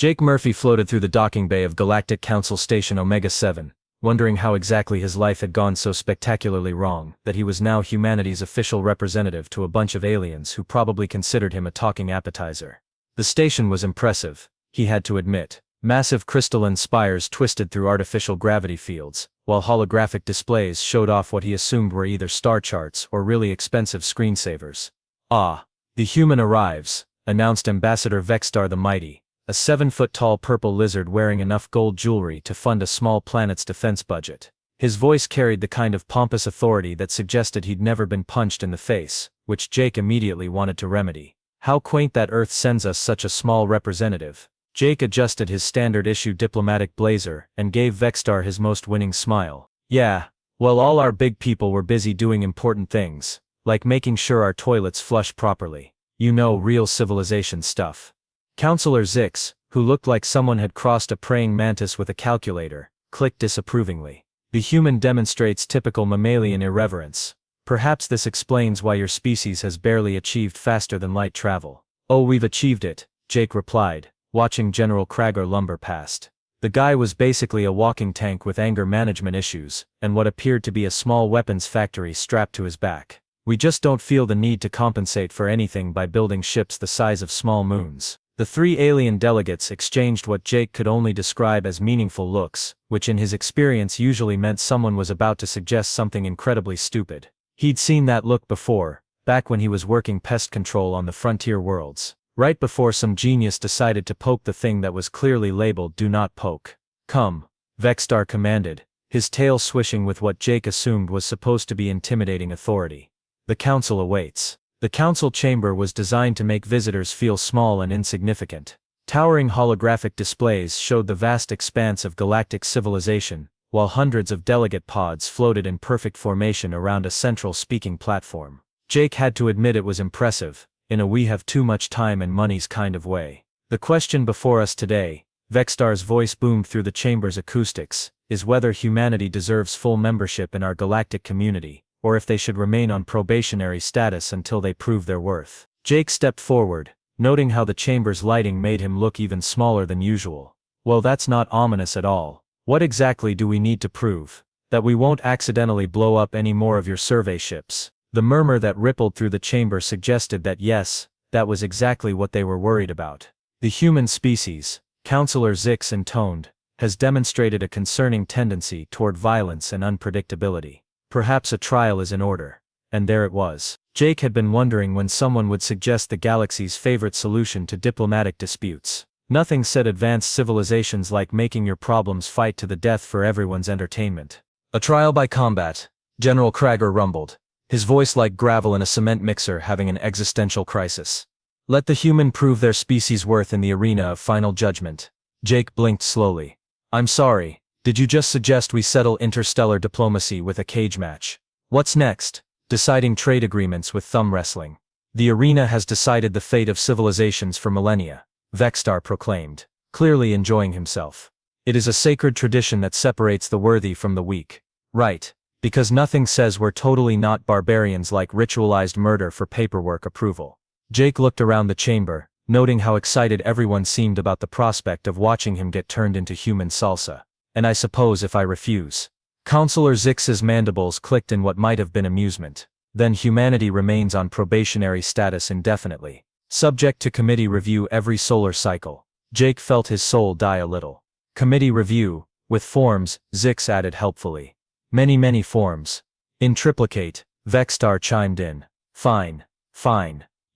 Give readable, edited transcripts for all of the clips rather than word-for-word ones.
Jake Murphy floated through the docking bay of Galactic Council Station Omega-7, wondering how exactly his life had gone so spectacularly wrong that he was now humanity's official representative to a bunch of aliens who probably considered him a talking appetizer. The station was impressive, he had to admit. Massive crystalline spires twisted through artificial gravity fields, while holographic displays showed off what he assumed were either star charts or really expensive screensavers. "Ah, the human arrives," announced Ambassador Vexstar the Mighty, a 7-foot-tall purple lizard wearing enough gold jewelry to fund a small planet's defense budget. His voice carried the kind of pompous authority that suggested he'd never been punched in the face, which Jake immediately wanted to remedy. How quaint that Earth sends us such a small representative. Jake adjusted his standard-issue diplomatic blazer and gave Vexstar his most winning smile. "Yeah, well, all our big people were busy doing important things, like making sure our toilets flush properly. You know, real civilization stuff." Counselor Zix, who looked like someone had crossed a praying mantis with a calculator, clicked disapprovingly. "The human demonstrates typical mammalian irreverence. Perhaps this explains why your species has barely achieved faster-than-light travel." "Oh, we've achieved it," Jake replied, watching General Krager lumber past. The guy was basically a walking tank with anger management issues, and what appeared to be a small weapons factory strapped to his back. "We just don't feel the need to compensate for anything by building ships the size of small moons." The three alien delegates exchanged what Jake could only describe as meaningful looks, which in his experience usually meant someone was about to suggest something incredibly stupid. He'd seen that look before, back when he was working pest control on the frontier worlds, right before some genius decided to poke the thing that was clearly labeled "Do Not Poke." "Come," Vexstar commanded, his tail swishing with what Jake assumed was supposed to be intimidating authority. "The council awaits." The council chamber was designed to make visitors feel small and insignificant. Towering holographic displays showed the vast expanse of galactic civilization, while hundreds of delegate pods floated in perfect formation around a central speaking platform. Jake had to admit it was impressive, in a "we have too much time and money's" kind of way. "The question before us today," Vexstar's voice boomed through the chamber's acoustics, "is whether humanity deserves full membership in our galactic community, or if they should remain on probationary status until they prove their worth." Jake stepped forward, noting how the chamber's lighting made him look even smaller than usual. "Well, that's not ominous at all. What exactly do we need to prove? That we won't accidentally blow up any more of your survey ships?" The murmur that rippled through the chamber suggested that yes, that was exactly what they were worried about. "The human species," Counselor Zix intoned, "has demonstrated a concerning tendency toward violence and unpredictability. Perhaps a trial is in order." And there it was. Jake had been wondering when someone would suggest the galaxy's favorite solution to diplomatic disputes. Nothing said advanced civilizations like making your problems fight to the death for everyone's entertainment. "A trial by combat," General Krager rumbled, his voice like gravel in a cement mixer having an existential crisis. "Let the human prove their species' worth in the arena of final judgment." Jake blinked slowly. "I'm sorry. Did you just suggest we settle interstellar diplomacy with a cage match? What's next? Deciding trade agreements with thumb wrestling?" "The arena has decided the fate of civilizations for millennia," Vexstar proclaimed, clearly enjoying himself. "It is a sacred tradition that separates the worthy from the weak. Right, because nothing says we're totally not barbarians like ritualized murder for paperwork approval." Jake looked around the chamber, noting how excited everyone seemed about the prospect of watching him get turned into human salsa. "And I suppose if I refuse?" Counselor Zix's mandibles clicked in what might have been amusement. "Then humanity remains on probationary status indefinitely, subject to committee review every solar cycle." Jake felt his soul die a little. "Committee review, with forms," Zix added helpfully. Many forms." "In triplicate," Vexstar chimed in. Fine.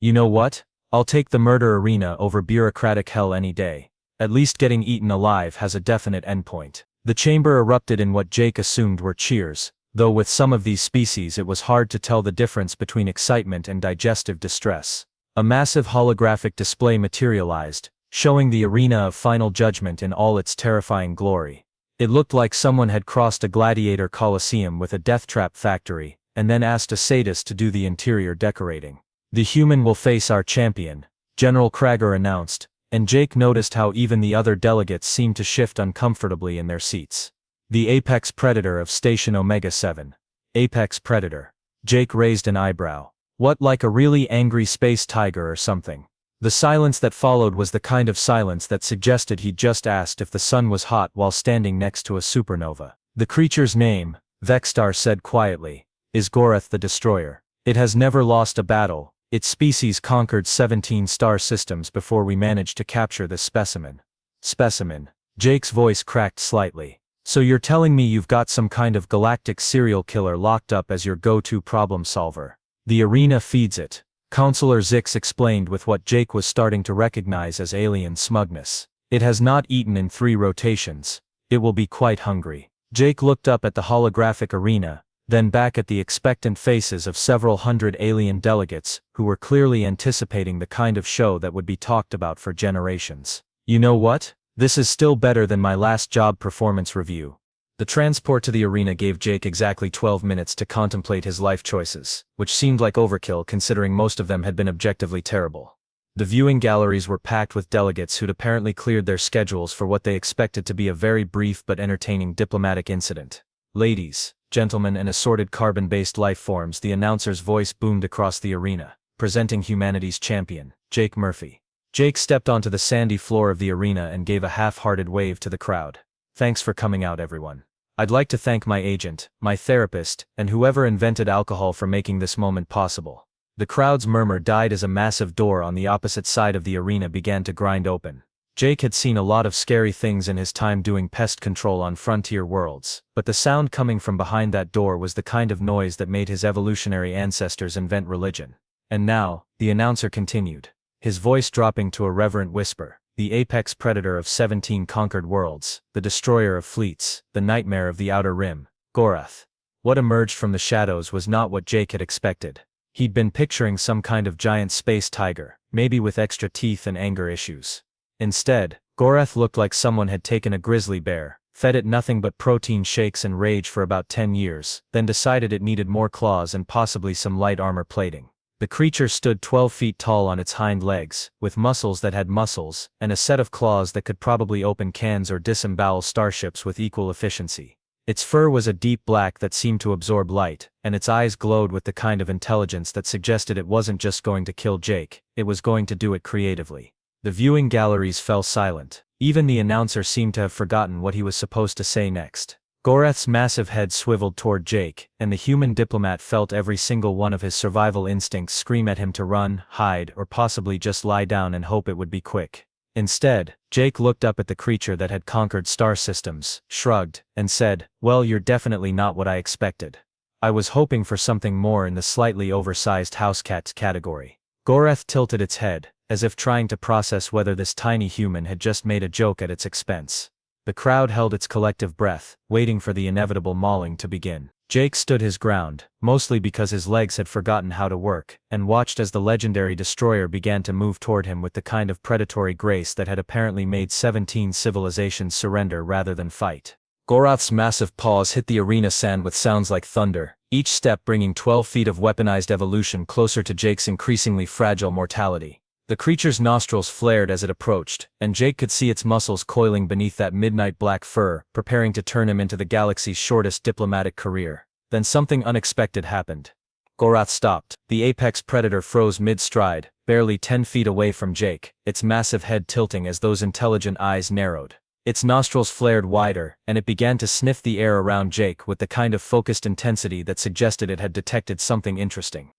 You know what? I'll take the murder arena over bureaucratic hell any day. At least getting eaten alive has a definite endpoint." The chamber erupted in what Jake assumed were cheers, though with some of these species it was hard to tell the difference between excitement and digestive distress. A massive holographic display materialized, showing the arena of final judgment in all its terrifying glory. It looked like someone had crossed a gladiator coliseum with a death trap factory, and then asked a sadist to do the interior decorating. "The human will face our champion," General Krager announced, and Jake noticed how even the other delegates seemed to shift uncomfortably in their seats. "The apex predator of Station Omega-7. Apex predator." Jake raised an eyebrow. "What, like a really angry space tiger or something?" The silence that followed was the kind of silence that suggested he'd just asked if the sun was hot while standing next to a supernova. The creature's name, Vexstar said quietly, is Gorath the Destroyer. It has never lost a battle. Its species conquered 17 star systems before we managed to capture this specimen. Specimen. Jake's voice cracked slightly. So you're telling me you've got some kind of galactic serial killer locked up as your go-to problem solver? The arena feeds it. Counselor Zix explained with what Jake was starting to recognize as alien smugness. It has not eaten in 3 rotations. It will be quite hungry. Jake looked up at the holographic arena, then back at the expectant faces of several hundred alien delegates who were clearly anticipating the kind of show that would be talked about for generations. You know what? This is still better than my last job performance review. The transport to the arena gave Jake exactly 12 minutes to contemplate his life choices, which seemed like overkill considering most of them had been objectively terrible. The viewing galleries were packed with delegates who'd apparently cleared their schedules for what they expected to be a very brief but entertaining diplomatic incident. Ladies, gentlemen and assorted carbon-based life forms, the announcer's voice boomed across the arena, presenting humanity's champion, Jake Murphy. Jake stepped onto the sandy floor of the arena and gave a half-hearted wave to the crowd. Thanks for coming out, everyone. I'd like to thank my agent, my therapist, and whoever invented alcohol for making this moment possible. The crowd's murmur died as a massive door on the opposite side of the arena began to grind open. Jake had seen a lot of scary things in his time doing pest control on frontier worlds, but the sound coming from behind that door was the kind of noise that made his evolutionary ancestors invent religion. And now, the announcer continued, his voice dropping to a reverent whisper, the apex predator of 17 conquered worlds, the destroyer of fleets, the nightmare of the Outer Rim, Gorath. What emerged from the shadows was not what Jake had expected. He'd been picturing some kind of giant space tiger, maybe with extra teeth and anger issues. Instead, Gorath looked like someone had taken a grizzly bear, fed it nothing but protein shakes and rage for about 10 years, then decided it needed more claws and possibly some light armor plating. The creature stood 12 feet tall on its hind legs, with muscles that had muscles, and a set of claws that could probably open cans or disembowel starships with equal efficiency. Its fur was a deep black that seemed to absorb light, and its eyes glowed with the kind of intelligence that suggested it wasn't just going to kill Jake, it was going to do it creatively. The viewing galleries fell silent. Even the announcer seemed to have forgotten what he was supposed to say next. Gorath's massive head swiveled toward Jake, and the human diplomat felt every single one of his survival instincts scream at him to run, hide, or possibly just lie down and hope it would be quick. Instead, Jake looked up at the creature that had conquered star systems, shrugged, and said, "Well, you're definitely not what I expected. I was hoping for something more in the slightly oversized housecat category." Gorath tilted its head, as if trying to process whether this tiny human had just made a joke at its expense. The crowd held its collective breath, waiting for the inevitable mauling to begin. Jake stood his ground, mostly because his legs had forgotten how to work, and watched as the legendary destroyer began to move toward him with the kind of predatory grace that had apparently made 17 civilizations surrender rather than fight. Gorath's massive paws hit the arena sand with sounds like thunder, each step bringing 12 feet of weaponized evolution closer to Jake's increasingly fragile mortality. The creature's nostrils flared as it approached, and Jake could see its muscles coiling beneath that midnight black fur, preparing to turn him into the galaxy's shortest diplomatic career. Then something unexpected happened. Gorath stopped. The apex predator froze mid-stride, barely 10 feet away from Jake, its massive head tilting as those intelligent eyes narrowed. Its nostrils flared wider, and it began to sniff the air around Jake with the kind of focused intensity that suggested it had detected something interesting.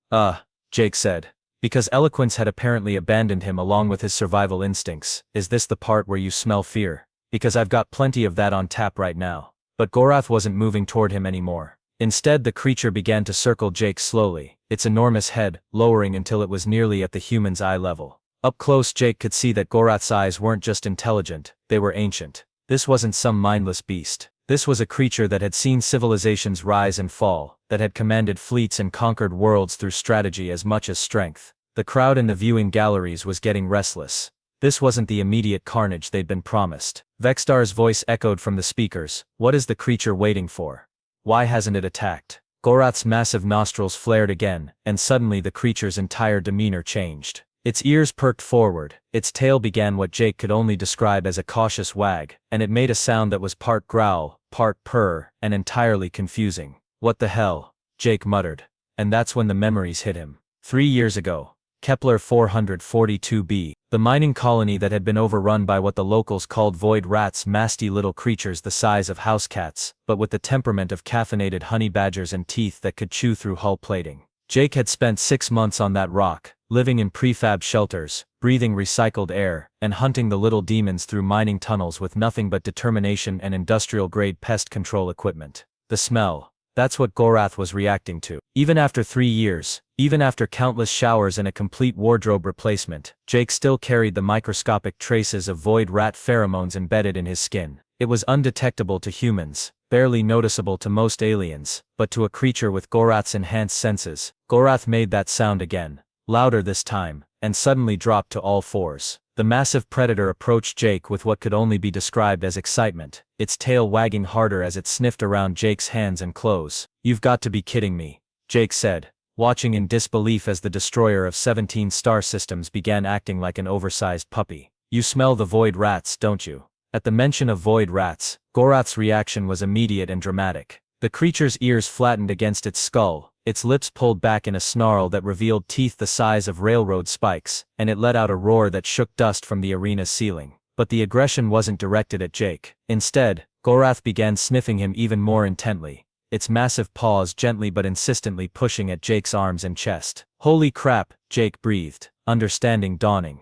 Jake said. Because eloquence had apparently abandoned him along with his survival instincts. Is this the part where you smell fear? Because I've got plenty of that on tap right now. But Gorath wasn't moving toward him anymore. Instead, the creature began to circle Jake slowly, its enormous head lowering until it was nearly at the human's eye level. Up close, Jake could see that Gorath's eyes weren't just intelligent, they were ancient. This wasn't some mindless beast. This was a creature that had seen civilizations rise and fall, that had commanded fleets and conquered worlds through strategy as much as strength. The crowd in the viewing galleries was getting restless. This wasn't the immediate carnage they'd been promised. Vexstar's voice echoed from the speakers. What is the creature waiting for? Why hasn't it attacked? Gorath's massive nostrils flared again, and suddenly the creature's entire demeanor changed. Its ears perked forward, its tail began what Jake could only describe as a cautious wag, and it made a sound that was part growl, part purr, and entirely confusing. What the hell? Jake muttered. And that's when the memories hit him. 3 years ago, Kepler 442b. The mining colony that had been overrun by what the locals called void rats, masty little creatures the size of house cats, but with the temperament of caffeinated honey badgers and teeth that could chew through hull plating. Jake had spent 6 months on that rock, living in prefab shelters, breathing recycled air, and hunting the little demons through mining tunnels with nothing but determination and industrial-grade pest control equipment. The smell. That's what Gorath was reacting to. Even after 3 years, even after countless showers and a complete wardrobe replacement, Jake still carried the microscopic traces of void rat pheromones embedded in his skin. It was undetectable to humans, barely noticeable to most aliens, but to a creature with Gorath's enhanced senses. Gorath made that sound again, louder this time, and suddenly dropped to all fours. The massive predator approached Jake with what could only be described as excitement, its tail wagging harder as it sniffed around Jake's hands and clothes. "You've got to be kidding me," Jake said, watching in disbelief as the destroyer of 17 star systems began acting like an oversized puppy. "You smell the void rats, don't you?" At the mention of void rats, Gorath's reaction was immediate and dramatic. The creature's ears flattened against its skull, its lips pulled back in a snarl that revealed teeth the size of railroad spikes, and it let out a roar that shook dust from the arena's ceiling. But the aggression wasn't directed at Jake. Instead, Gorath began sniffing him even more intently, its massive paws gently but insistently pushing at Jake's arms and chest. "Holy crap," Jake breathed, understanding dawning.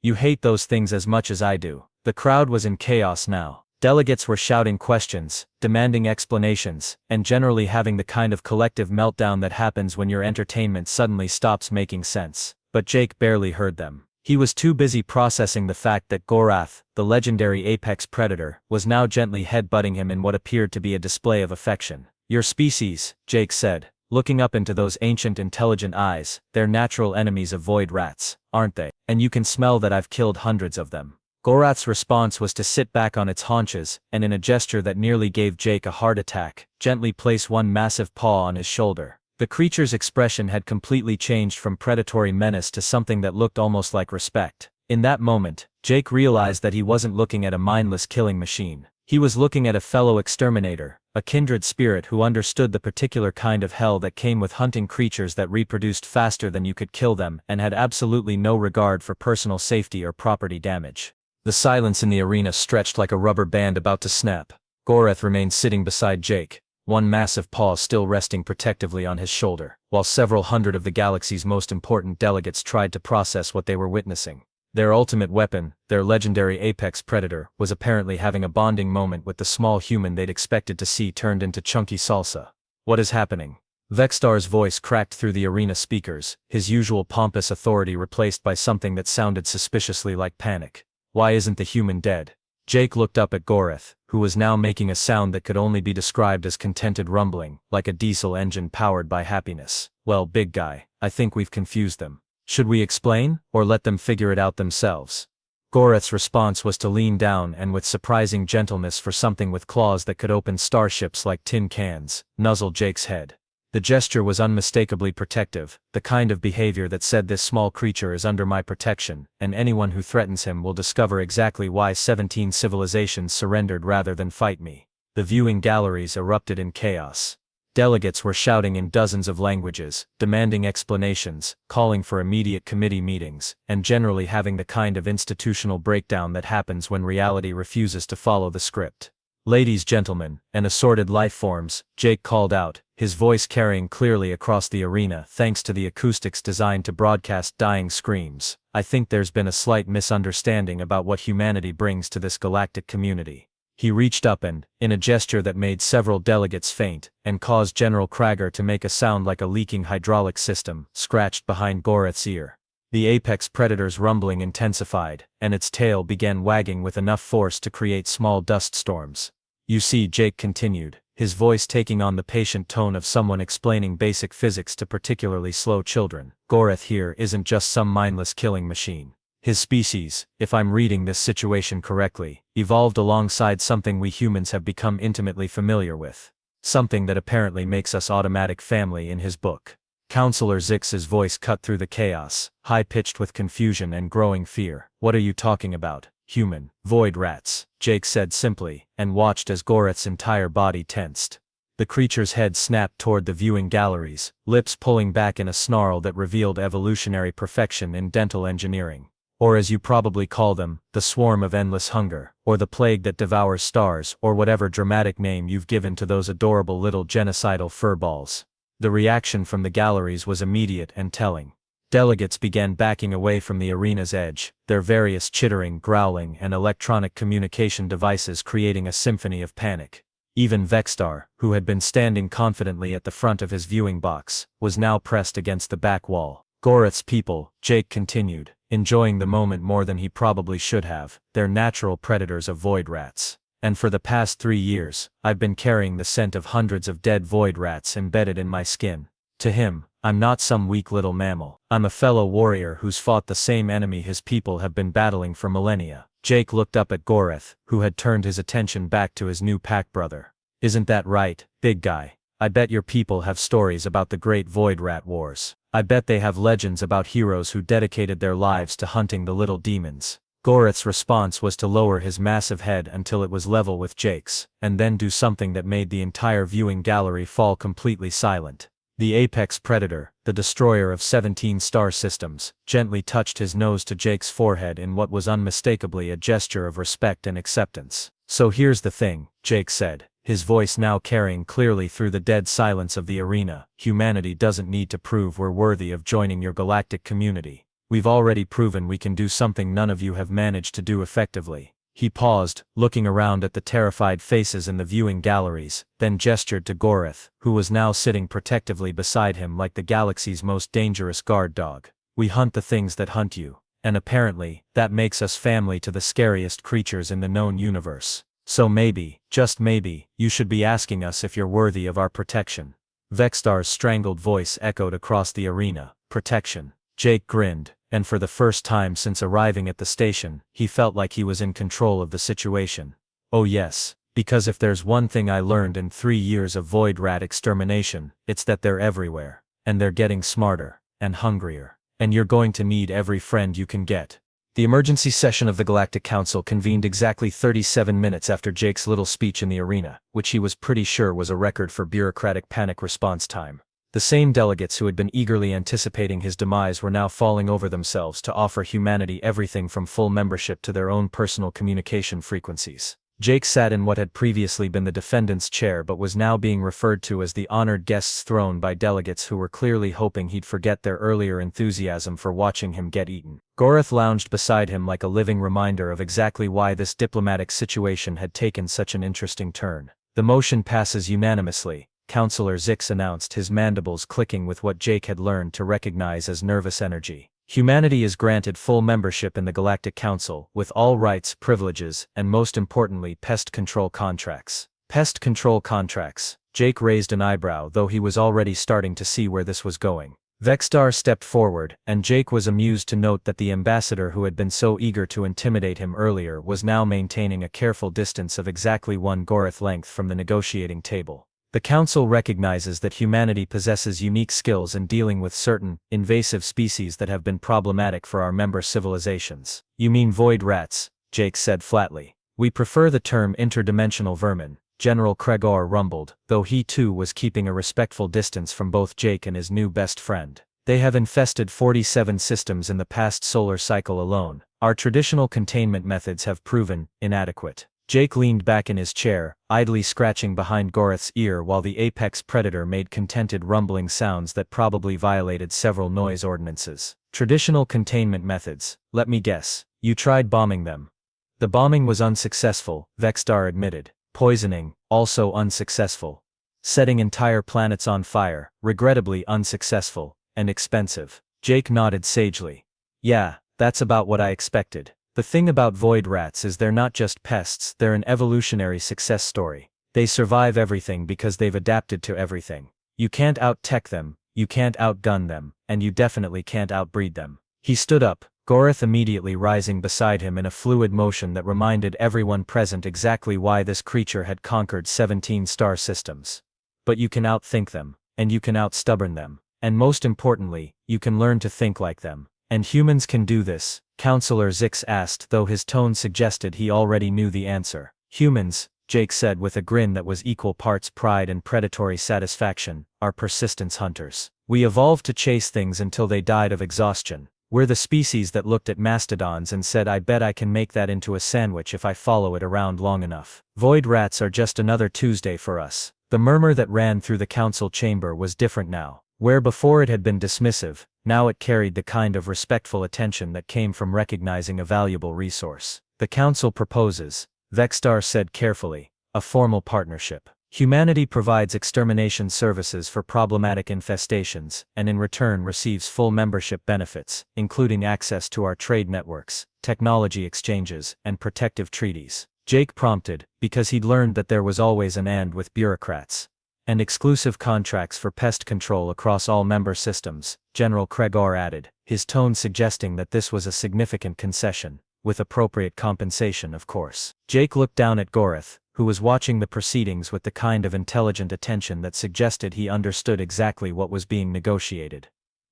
"You hate those things as much as I do." The crowd was in chaos now. Delegates were shouting questions, demanding explanations, and generally having the kind of collective meltdown that happens when your entertainment suddenly stops making sense. But Jake barely heard them. He was too busy processing the fact that Gorath, the legendary apex predator, was now gently headbutting him in what appeared to be a display of affection. "Your species," Jake said, looking up into those ancient intelligent eyes, "they're natural enemies of void rats, aren't they? And you can smell that I've killed hundreds of them." Gorath's response was to sit back on its haunches, and in a gesture that nearly gave Jake a heart attack, gently place one massive paw on his shoulder. The creature's expression had completely changed from predatory menace to something that looked almost like respect. In that moment, Jake realized that he wasn't looking at a mindless killing machine. He was looking at a fellow exterminator, a kindred spirit who understood the particular kind of hell that came with hunting creatures that reproduced faster than you could kill them and had absolutely no regard for personal safety or property damage. The silence in the arena stretched like a rubber band about to snap. Gorath remained sitting beside Jake, one massive paw still resting protectively on his shoulder, while several hundred of the galaxy's most important delegates tried to process what they were witnessing. Their ultimate weapon, their legendary apex predator, was apparently having a bonding moment with the small human they'd expected to see turned into chunky salsa. "What is happening?" Vextar's voice cracked through the arena speakers, his usual pompous authority replaced by something that sounded suspiciously like panic. "Why isn't the human dead?" Jake looked up at Gorath, who was now making a sound that could only be described as contented rumbling, like a diesel engine powered by happiness. "Well, big guy, I think we've confused them. Should we explain, or let them figure it out themselves?" Gorath's response was to lean down and with surprising gentleness for something with claws that could open starships like tin cans, nuzzle Jake's head. The gesture was unmistakably protective, the kind of behavior that said this small creature is under my protection, and anyone who threatens him will discover exactly why 17 civilizations surrendered rather than fight me. The viewing galleries erupted in chaos. Delegates were shouting in dozens of languages, demanding explanations, calling for immediate committee meetings, and generally having the kind of institutional breakdown that happens when reality refuses to follow the script. "Ladies, gentlemen, and assorted life forms," Jake called out, his voice carrying clearly across the arena thanks to the acoustics designed to broadcast dying screams. "I think there's been a slight misunderstanding about what humanity brings to this galactic community." He reached up and, in a gesture that made several delegates faint, and caused General Krager to make a sound like a leaking hydraulic system, scratched behind Gorath's ear. The apex predator's rumbling intensified, and its tail began wagging with enough force to create small dust storms. "You see," Jake continued, his voice taking on the patient tone of someone explaining basic physics to particularly slow children, "Gorath here isn't just some mindless killing machine. His species, if I'm reading this situation correctly, evolved alongside something we humans have become intimately familiar with. Something that apparently makes us automatic family in his book." Counselor Zix's voice cut through the chaos, high-pitched with confusion and growing fear. "What are you talking about? Human, void rats," Jake said simply, and watched as Gorath's entire body tensed. The creature's head snapped toward the viewing galleries, lips pulling back in a snarl that revealed evolutionary perfection in dental engineering. Or as you probably call them, the swarm of endless hunger, or the plague that devours stars, or whatever dramatic name you've given to those adorable little genocidal furballs. The reaction from the galleries was immediate and telling. Delegates began backing away from the arena's edge, their various chittering, growling, and electronic communication devices creating a symphony of panic. Even Vexstar, who had been standing confidently at the front of his viewing box, was now pressed against the back wall. Goreth's people, Jake continued, enjoying the moment more than he probably should have, they're natural predators of void rats. And for the past 3 years, I've been carrying the scent of hundreds of dead void rats embedded in my skin. To him, I'm not some weak little mammal. I'm a fellow warrior who's fought the same enemy his people have been battling for millennia. Jake looked up at Goreth, who had turned his attention back to his new pack brother. Isn't that right, big guy? I bet your people have stories about the great void rat wars. I bet they have legends about heroes who dedicated their lives to hunting the little demons. Goreth's response was to lower his massive head until it was level with Jake's, and then do something that made the entire viewing gallery fall completely silent. The apex predator, the destroyer of 17 star systems, gently touched his nose to Jake's forehead in what was unmistakably a gesture of respect and acceptance. So here's the thing, Jake said, his voice now carrying clearly through the dead silence of the arena. Humanity doesn't need to prove we're worthy of joining your galactic community. We've already proven we can do something none of you have managed to do effectively. He paused, looking around at the terrified faces in the viewing galleries, then gestured to Goreth, who was now sitting protectively beside him like the galaxy's most dangerous guard dog. We hunt the things that hunt you, and apparently, that makes us family to the scariest creatures in the known universe. So maybe, just maybe, you should be asking us if you're worthy of our protection. Vexstar's strangled voice echoed across the arena. Protection. Jake grinned, and for the first time since arriving at the station, he felt like he was in control of the situation. Oh yes, because if there's one thing I learned in 3 years of void rat extermination, it's that they're everywhere, and they're getting smarter, and hungrier, and you're going to need every friend you can get. The emergency session of the Galactic Council convened exactly 37 minutes after Jake's little speech in the arena, which he was pretty sure was a record for bureaucratic panic response time. The same delegates who had been eagerly anticipating his demise were now falling over themselves to offer humanity everything from full membership to their own personal communication frequencies. Jake sat in what had previously been the defendant's chair but was now being referred to as the honored guest's throne by delegates who were clearly hoping he'd forget their earlier enthusiasm for watching him get eaten. Goreth lounged beside him like a living reminder of exactly why this diplomatic situation had taken such an interesting turn. The motion passes unanimously, Councillor Zix announced, his mandibles clicking with what Jake had learned to recognize as nervous energy. Humanity is granted full membership in the Galactic Council, with all rights, privileges, and most importantly pest control contracts. Pest control contracts. Jake raised an eyebrow, though he was already starting to see where this was going. Vexstar stepped forward, and Jake was amused to note that the ambassador who had been so eager to intimidate him earlier was now maintaining a careful distance of exactly 1 Goreth length from the negotiating table. The Council recognizes that humanity possesses unique skills in dealing with certain, invasive species that have been problematic for our member civilizations. You mean void rats, Jake said flatly. We prefer the term interdimensional vermin, General Kregor rumbled, though he too was keeping a respectful distance from both Jake and his new best friend. They have infested 47 systems in the past solar cycle alone. Our traditional containment methods have proven inadequate. Jake leaned back in his chair, idly scratching behind Goreth's ear while the apex predator made contented rumbling sounds that probably violated several noise ordinances. Traditional containment methods, let me guess. You tried bombing them. The bombing was unsuccessful, Vexstar admitted. Poisoning, also unsuccessful. Setting entire planets on fire, regrettably unsuccessful, and expensive. Jake nodded sagely. Yeah, that's about what I expected. The thing about void rats is they're not just pests, they're an evolutionary success story. They survive everything because they've adapted to everything. You can't out-tech them, you can't outgun them, and you definitely can't outbreed them. He stood up, Goreth immediately rising beside him in a fluid motion that reminded everyone present exactly why this creature had conquered 17 star systems. But you can outthink them, and you can outstubborn them, and most importantly, you can learn to think like them. And humans can do this, Councillor Zix asked, though his tone suggested he already knew the answer. Humans, Jake said with a grin that was equal parts pride and predatory satisfaction, "Are persistence hunters. We evolved to chase things until they died of exhaustion. We're the species that looked at mastodons and said, I bet I can make that into a sandwich if I follow it around long enough. Void rats are just another Tuesday for us." The murmur that ran through the council chamber was different now. Where before it had been dismissive, now it carried the kind of respectful attention that came from recognizing a valuable resource. "The council proposes," Vexstar said carefully, "a formal partnership. Humanity provides extermination services for problematic infestations, and in return receives full membership benefits, including access to our trade networks, technology exchanges, and protective treaties." Jake prompted, because he'd learned that there was always an "and" with bureaucrats. "And exclusive contracts for pest control across all member systems," General Kregor added, his tone suggesting that this was a significant concession, with appropriate compensation of course. Jake looked down at Goreth, who was watching the proceedings with the kind of intelligent attention that suggested he understood exactly what was being negotiated.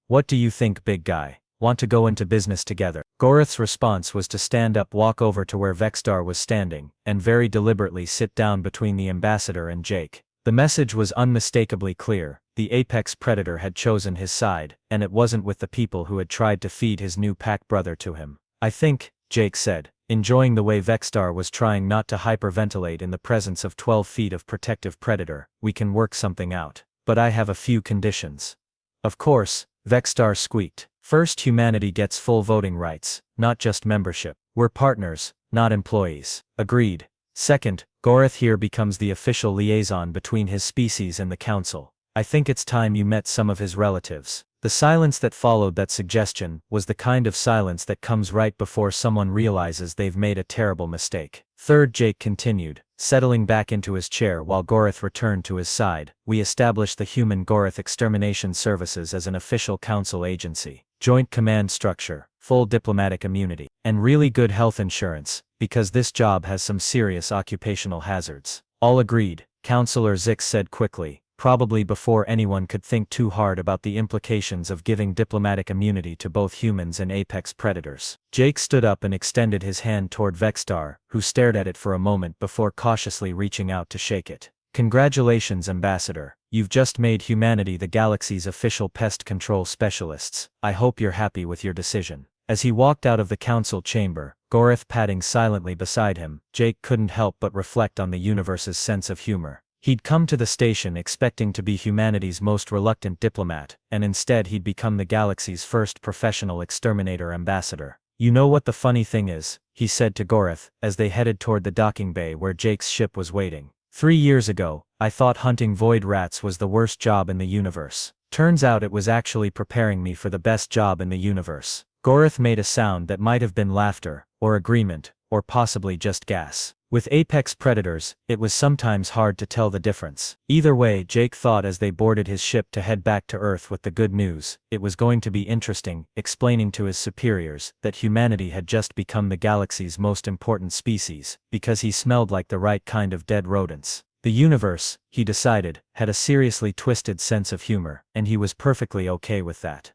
"What do you think, big guy? Want to go into business together?" Goreth's response was to stand up, walk over to where Vexstar was standing, and very deliberately sit down between the ambassador and Jake. The message was unmistakably clear: the apex predator had chosen his side, and it wasn't with the people who had tried to feed his new pack brother to him. "I think," Jake said, enjoying the way Vexstar was trying not to hyperventilate in the presence of 12 feet of protective predator, "we can work something out. But I have a few conditions." "Of course," Vexstar squeaked. "First, humanity gets full voting rights, not just membership. We're partners, not employees." "Agreed." "Second, Goreth here becomes the official liaison between his species and the council. I think it's time you met some of his relatives." The silence that followed that suggestion was the kind of silence that comes right before someone realizes they've made a terrible mistake. "Third," Jake continued, settling back into his chair while Goreth returned to his side, "we established the Human Goreth Extermination Services as an official council agency. Joint command structure, full diplomatic immunity, and really good health insurance, because this job has some serious occupational hazards." "All agreed," Councillor Zix said quickly, probably before anyone could think too hard about the implications of giving diplomatic immunity to both humans and apex predators. Jake stood up and extended his hand toward Vexstar, who stared at it for a moment before cautiously reaching out to shake it. "Congratulations, Ambassador. You've just made humanity the galaxy's official pest control specialists. I hope you're happy with your decision." As he walked out of the council chamber, Goreth padding silently beside him, Jake couldn't help but reflect on the universe's sense of humor. He'd come to the station expecting to be humanity's most reluctant diplomat, and instead he'd become the galaxy's first professional exterminator ambassador. "You know what the funny thing is," he said to Goreth, as they headed toward the docking bay where Jake's ship was waiting. 3 years ago, I thought hunting void rats was the worst job in the universe. Turns out it was actually preparing me for the best job in the universe." Goreth made a sound that might have been laughter, or agreement, or possibly just gas. With apex predators, it was sometimes hard to tell the difference. Either way, Jake thought as they boarded his ship to head back to Earth with the good news, it was going to be interesting, explaining to his superiors that humanity had just become the galaxy's most important species, because he smelled like the right kind of dead rodents. The universe, he decided, had a seriously twisted sense of humor, and he was perfectly okay with that.